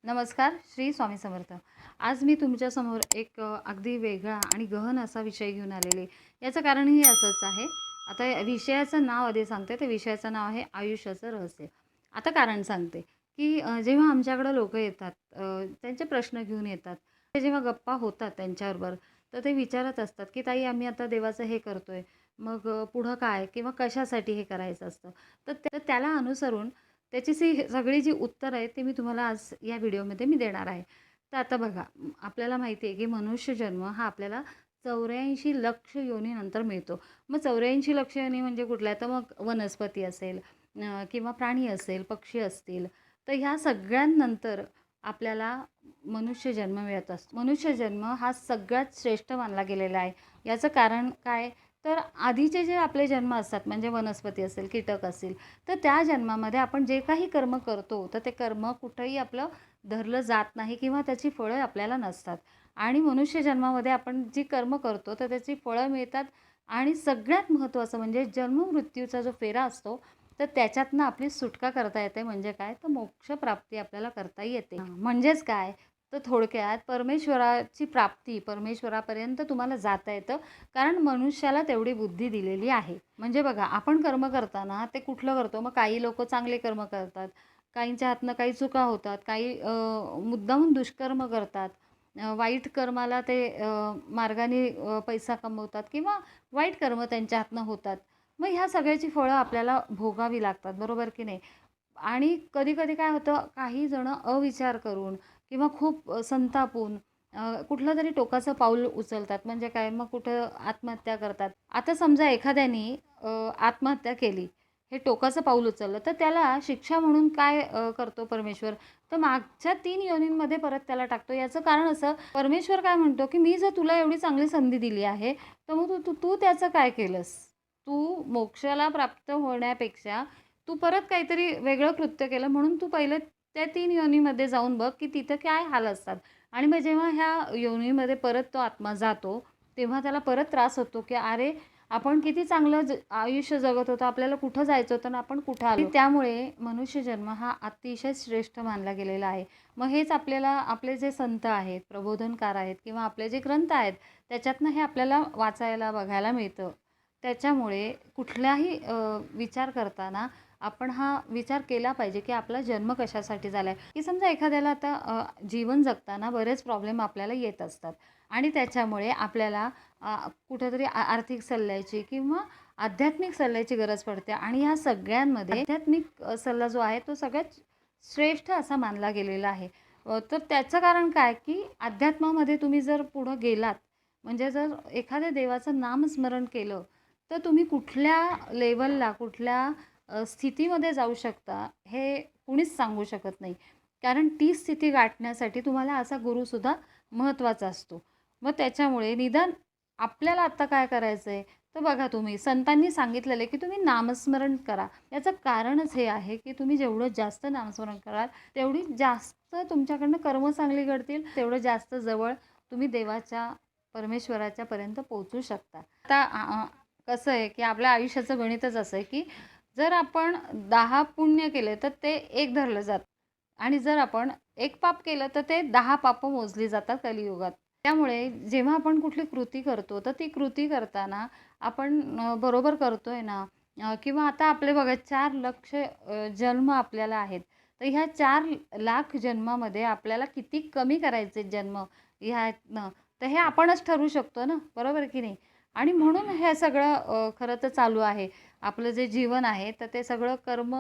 नमस्कार, श्री स्वामी समर्थ. आज मी तुमच्यासमोर एक अगदी वेगळा आणि गहन असा विषय घेऊन आलेले. याचं कारणही असंच आहे. आता या विषयाचं नाव आधी सांगते. त्या विषयाचं नाव आहे आयुष्याचं रहस्य. आता कारण सांगते, की जेव्हा आमच्याकडं लोकं येतात, त्यांचे प्रश्न घेऊन येतात. ते जेव्हा गप्पा होतात त्यांच्याबरोबर, तर ते विचारत असतात, की "ताई, आम्ही आता देवाचं हे करतोय, मग पुढं काय? किंवा कशासाठी हे करायचं असतं?" तर त्याला अनुसरून त्याची सगळी जी उत्तरं आहेत, ते मी तुम्हाला आज या व्हिडिओमध्ये मी देणार आहे. तर आता बघा, आपल्याला माहिती आहे, की मनुष्य जन्म हा आपल्याला 84 लक्ष योनीनंतर मिळतो. मग 84 लक्ष योनी म्हणजे कुठल्या? तर मग वनस्पती असेल, किंवा प्राणी असेल, पक्षी असतील. तर ह्या सगळ्यांनंतर आपल्याला मनुष्य जन्म मिळत असतो. मनुष्य जन्म हा सगळ्यात श्रेष्ठ मानला गेलेला आहे. याचं कारण काय? तर आधीचे जे आपले जन्म असतात, म्हणजे वनस्पती असेल, कीटक असेल, तर त्या जन्मामध्ये आपण जे काही कर्म करतो, तर ते कर्म कुठंही आपलं धरलं जात नाही किंवा त्याची फळं आपल्याला नसतात. आणि मनुष्य जन्मामध्ये आपण जी कर्म करतो, तर त्याची फळं मिळतात. आणि सगळ्यात महत्त्वाचं म्हणजे जन्म-मृत्यूचा जो फेरा असतो, तर त्याच्यातनं आपली सुटका करता येते. म्हणजे काय? तर मोक्षप्राप्ती आपल्याला करता येते. म्हणजेच काय? तर थोडक्यात परमेश्वराची प्राप्ती, परमेश्वरापर्यंत तुम्हाला जाता येतं. कारण मनुष्याला तेवढी बुद्धी दिलेली आहे. म्हणजे बघा, आपण कर्म करताना ते कुठलं करतो? मग काही लोकं चांगले कर्म करतात, काहींच्या हातनं काही चुका होतात, काही मुद्दामून दुष्कर्म करतात, वाईट कर्माला ते मार्गाने पैसा कमवतात किंवा वाईट कर्म त्यांच्या हातनं होतात. मग ह्या सगळ्याची फळं आपल्याला भोगावी लागतात, बरोबर की नाही? आणि कधी-कधी काय होतं, काही जणं अविचार करून किंवा खूप संतापून कुठलं तरी टोकाचं पाऊल उचलतात. म्हणजे काय? मग कुठं आत्महत्या करतात. आता समजा एखाद्याने आत्महत्या केली, हे टोकाचं पाऊल उचललं, तर त्याला शिक्षा म्हणून काय करतो परमेश्वर? तर मागच्या 3 योनींमध्ये परत त्याला टाकतो. याचं कारण असं, परमेश्वर काय म्हणतो, की "मी जर तुला एवढी चांगली संधी दिली आहे, तर मग तू तू तू त्याचं काय केलंस? तू मोक्षाला प्राप्त होण्यापेक्षा तू परत काहीतरी वेगळं कृत्य केलं, म्हणून तू पहिलं त्या 3 योनीमध्ये जाऊन बघ, की तिथं काय हाल असतात." आणि मग जेव्हा ह्या योनीमध्ये परत तो आत्मा जातो, तेव्हा त्याला परत त्रास होतो, की "अरे, आपण किती चांगलं आयुष्य जगत होतो, आपल्याला कुठं जायचं होतं आणि आपण कुठं आलो." आणि त्यामुळे मनुष्य जन्म हा अतिशय श्रेष्ठ मानला गेलेला आहे. मग हेच आपल्याला आपले जे संत आहेत, प्रबोधनकार आहेत किंवा आपले जे ग्रंथ आहेत, त्याच्यातनं हे आपल्याला वाचायला, बघायला मिळतं. त्याच्यामुळे कुठलाही विचार करताना आपण हा विचार केला पाहिजे, की आपला जन्म कशासाठी झाला आहे. की समजा एखाद्याला आता जीवन जगताना बरेच प्रॉब्लेम आपल्याला येत असतात आणि त्याच्यामुळे आपल्याला कुठेतरी आर्थिक सल्ल्याची किंवा आध्यात्मिक सल्ल्याची गरज पडते. आणि ह्या सगळ्यांमध्ये आध्यात्मिक सल्ला जो आहे, तो सगळ्यात श्रेष्ठ असा मानला गेलेला आहे. तर त्याचं कारण काय, की अध्यात्मामध्ये तुम्ही जर पुढं गेलात, म्हणजे जर एखाद्या देवाचं नामस्मरण केलं, तर तुम्ही कुठल्या लेव्हलला, कुठल्या स्थितीमध्ये जाऊ शकता, हे कुणीच सांगू शकत नाही. कारण ती स्थिती गाठण्यासाठी तुम्हाला असा गुरुसुद्धा महत्त्वाचा असतो. मग त्याच्यामुळे निदान आपल्याला आत्ता काय करायचं आहे, तर बघा, तुम्ही संतांनी सांगितलेलं आहे, की तुम्ही नामस्मरण करा. याचं कारणच हे आहे, की तुम्ही जेवढं जास्त नामस्मरण कराल, तेवढी जास्त तुमच्याकडनं कर्म चांगली घडतील, तेवढं जास्त जवळ तुम्ही देवाच्या, परमेश्वराच्यापर्यंत पोहोचू शकता. आता कसं आहे, की आपल्या आयुष्याचं गणितच असं आहे, की जर आपण 10 पुण्य केले, तर ते 1 धरलं जातं. आणि जर आपण 1 पाप केलं, तर ते 10 पापं मोजली जातात कलियुगात. त्यामुळे जेव्हा आपण कुठली कृती करतो, तर ती कृती करताना आपण बरोबर करतोय ना? किंवा आता आपले बघा 4 लाख जन्म आपल्याला आहेत. तर ह्या 4 लाख जन्मामध्ये आपल्याला किती कमी करायचे जन्म ह्यातनं, तर हे आपणच ठरवू शकतो ना, बरोबर की नाही? आणि म्हणून हे सगळं खरं तर चालू आहे. आपलं जे जीवन आहे, तर ते सगळं कर्म,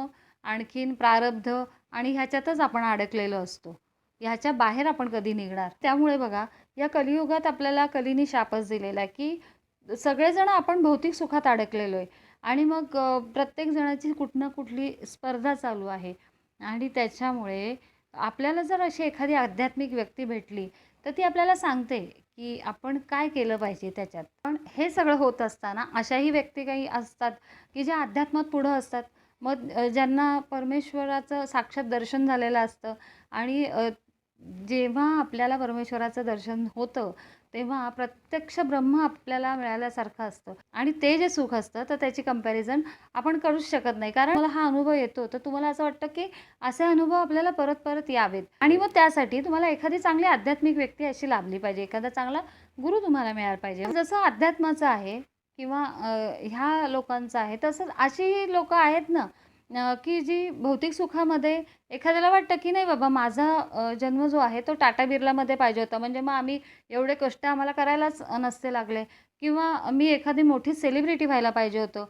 आणखीन प्रारब्ध आणि ह्याच्यातच आपण अडकलेलो असतो. ह्याच्या बाहेर आपण कधी निघणार? त्यामुळे बघा, या कलियुगात आपल्याला कलीने शापच दिलेला आहे, की सगळेजण आपण भौतिक सुखात अडकलेलो आहे. आणि मग प्रत्येक जणाची कुठं ना कुठली स्पर्धा चालू आहे. आणि त्याच्यामुळे आपल्याला जर अशी एखादी आध्यात्मिक व्यक्ती भेटली, तर ती आपल्याला सांगते, की आपण काय केलं पाहिजे त्याच्यात. पण हे सगळं होत असताना अशाही व्यक्ती काही असतात, की ज्या अध्यात्मात पुढं असतात. मग ज्यांना परमेश्वराचं साक्षात दर्शन झालेलं असतं आणि जेव्हा आपल्याला परमेश्वराचं दर्शन होतं, तेव्हा प्रत्यक्ष ब्रह्म आपल्याला मिळाल्यासारखं असतं आणि ते जे सुख असतं, तर त्याची कंपॅरिझन आपण करूच शकत नाही. कारण मला हा अनुभव येतो, तर तुम्हाला असं वाटतं, की असे अनुभव आपल्याला परत-परत यावेत आणि मग त्यासाठी तुम्हाला एखादी चांगली आध्यात्मिक व्यक्ती अशी लाभली पाहिजे. एखादा चांगला गुरु तुम्हाला मिळाला पाहिजे. जसं अध्यात्माचं आहे किंवा ह्या लोकांचं आहे, तसंच अशी लोकं आहेत ना, की जी भौतिक सुखामध्ये एखाद्याला वाटतं, की नाही बाबा माझा जन्म जो आहे तो टाटा बिर्लामध्ये पाहिजे होता. म्हणजे मग आम्ही एवढे कष्ट आम्हाला करायलाच नसते लागले किंवा मी एखादी मोठी सेलिब्रिटी व्हायला पाहिजे होतं.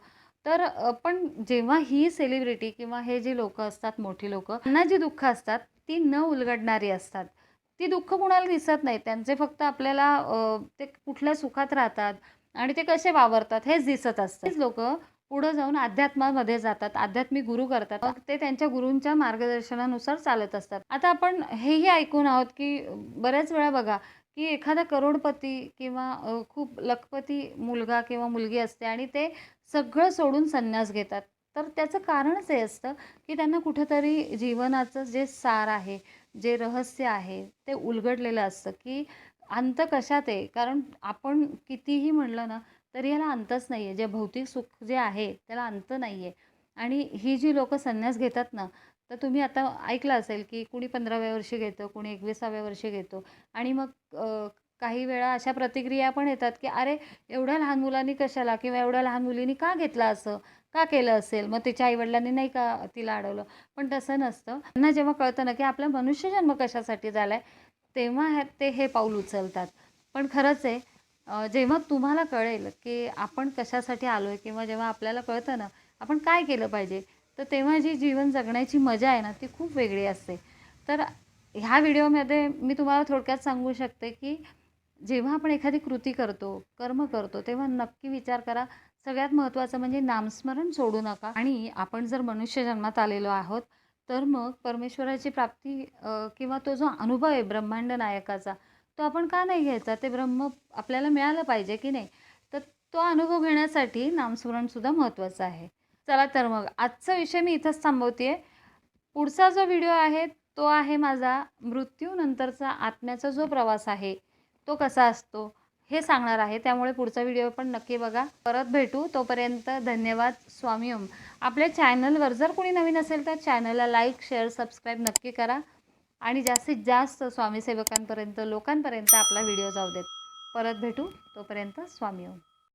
तर पण जेव्हा ही सेलिब्रिटी किंवा हे जी लोकं असतात, मोठी लोकं, त्यांना जी दुःख असतात, ती न उलगडणारी असतात. ती दुःख कुणाला दिसत नाही. त्यांचे फक्त आपल्याला ते कुठल्या सुखात राहतात आणि ते कसे वावरतात हेच दिसत असतं. तेच लोकं पुढं जाऊन अध्यात्मामध्ये जातात, आध्यात्मिक गुरु करतात. मग ते त्यांच्या गुरूंच्या मार्गदर्शनानुसार चालत असतात. आता आपण हेही ऐकून आहोत, की बऱ्याच वेळा बघा, की एखादा करोडपती किंवा खूप लखपती मुलगा किंवा मुलगी असते आणि ते सगळं सोडून संन्यास घेतात. तर त्याचं कारणच हे असतं, की त्यांना कुठेतरी जीवनाचं जे सार आहे, जे रहस्य आहे, ते उलगडलेलं असतं, की अंत कशात आहे? कारण आपण कितीही म्हणलं ना, तरी याला अंतच नाही आहे. जे भौतिक सुख जे आहे, त्याला अंत नाही आहे. आणि ही जी लोकं संन्यास घेतात ना, तर तुम्ही आता ऐकलं असेल, की कुणी 15व्या वर्षी घेतं, कुणी 21साव्या वर्षी घेतो आणि मग काही वेळा अशा प्रतिक्रिया पण येतात, की "अरे, एवढ्या लहान मुलांनी कशाला किंवा एवढ्या लहान मुलींनी का घेतलं असं? का केलं असेल? मग तिच्या आई नाही का तिला अडवलं?" पण तसं नसतं. त्यांना जेव्हा कळतं ना, की आपला मनुष्यजन्म कशासाठी झालाय, तेव्हा ते हे पाऊल उचलतात. पण खरंच आहे जेव्हा तुम्हाला कळेल, की आपण कशासाठी आलोय किंवा जेव्हा आपल्याला कळतं ना, आपण काय केलं पाहिजे, तर तेव्हा जी जीवन जगण्याची मजा आहे ना, ती खूप वेगळी असते. तर ह्या व्हिडिओमध्ये मी तुम्हाला थोडक्यात सांगू शकते, की जेव्हा आपण एखादी कृती करतो, कर्म करतो, तेव्हा नक्की विचार करा. सगळ्यात महत्त्वाचं म्हणजे नामस्मरण सोडू नका आणि आपण जर मनुष्य जन्मात आलेलो आहोत, तर मग परमेश्वराची प्राप्ती किंवा तो जो अनुभव आहे ब्रह्मांड नायकाचा, तो आपण का नाही घ्यायचा? ते ब्रह्म आपल्याला मिळालं पाहिजे की नाही? तर तो अनुभव घेण्यासाठी नामस्मरणसुद्धा महत्त्वाचं आहे. चला तर मग आजचा विषय मी इथंच थांबवते पुढचा जो व्हिडिओ आहे, तो आहे माझा मृत्यूनंतरचा आत्म्याचा जो प्रवास आहे, तो कसा असतो, हे सांगणार आहे. त्यामुळे पुढचा व्हिडिओ पण नक्की बघा. परत भेटू. तोपर्यंत धन्यवाद. स्वामी ओम. आपल्या चॅनलवर जर कोणी नवीन असेल तर चॅनलला लाईक, शेअर, सबस्क्राईब नक्की करा आणि जास्तीत जास्त स्वामी सेवकांपर्यंत, लोकांपर्यंत आपला व्हिडिओ जाऊ देत. परत भेटू. तोपर्यंत स्वामी ओम.